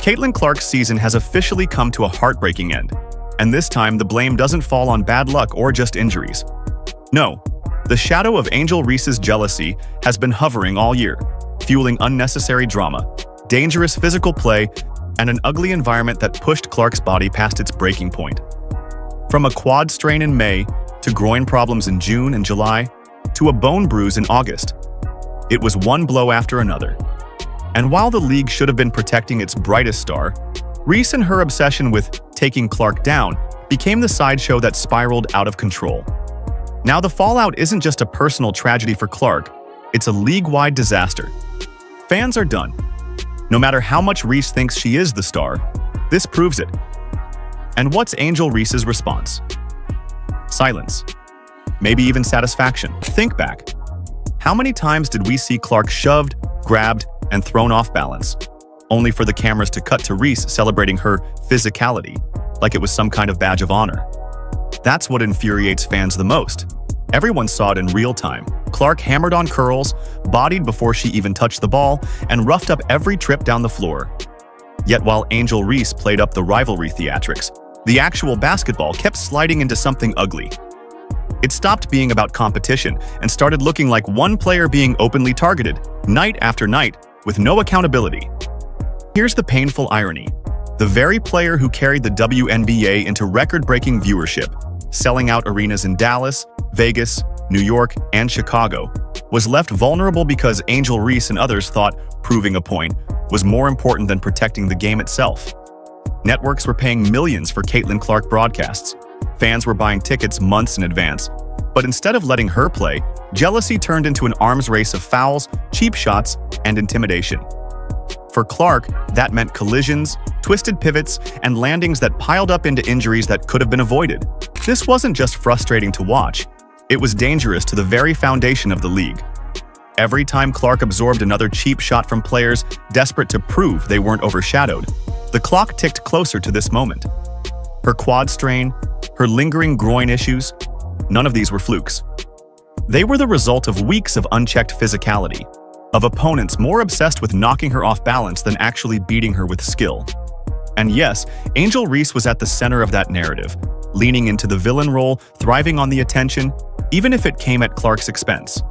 Caitlin Clark's season has officially come to a heartbreaking end, and this time the blame doesn't fall on bad luck or just injuries. No, the shadow of Angel Reese's jealousy has been hovering all year, fueling unnecessary drama, dangerous physical play, and an ugly environment that pushed Clark's body past its breaking point. From a quad strain in May, to groin problems in June and July, to a bone bruise in August, it was one blow after another. And while the league should have been protecting its brightest star, Reese and her obsession with taking Clark down became the sideshow that spiraled out of control. Now the fallout isn't just a personal tragedy for Clark, it's a league-wide disaster. Fans are done. No matter how much Reese thinks she is the star, this proves it. And what's Angel Reese's response? Silence. Maybe even satisfaction. Think back. How many times did we see Clark shoved, grabbed, and thrown off balance, only for the cameras to cut to Reese celebrating her physicality like it was some kind of badge of honor? That's what infuriates fans the most. Everyone saw it in real time. Clark hammered on curls, bodied before she even touched the ball, and roughed up every trip down the floor. Yet while Angel Reese played up the rivalry theatrics, the actual basketball kept sliding into something ugly. It stopped being about competition and started looking like one player being openly targeted, night after night, with no accountability. Here's the painful irony. The very player who carried the WNBA into record-breaking viewership, selling out arenas in Dallas, Vegas, New York, and Chicago, was left vulnerable because Angel Reese and others thought proving a point was more important than protecting the game itself. Networks were paying millions for Caitlin Clark broadcasts. Fans were buying tickets months in advance. But instead of letting her play, jealousy turned into an arms race of fouls, cheap shots, and intimidation. For Clark, that meant collisions, twisted pivots, and landings that piled up into injuries that could have been avoided. This wasn't just frustrating to watch, it was dangerous to the very foundation of the league. Every time Clark absorbed another cheap shot from players desperate to prove they weren't overshadowed, the clock ticked closer to this moment. Her quad strain, her lingering groin issues, none of these were flukes. They were the result of weeks of unchecked physicality, of opponents more obsessed with knocking her off balance than actually beating her with skill. And yes, Angel Reese was at the center of that narrative, leaning into the villain role, thriving on the attention, even if it came at Clark's expense.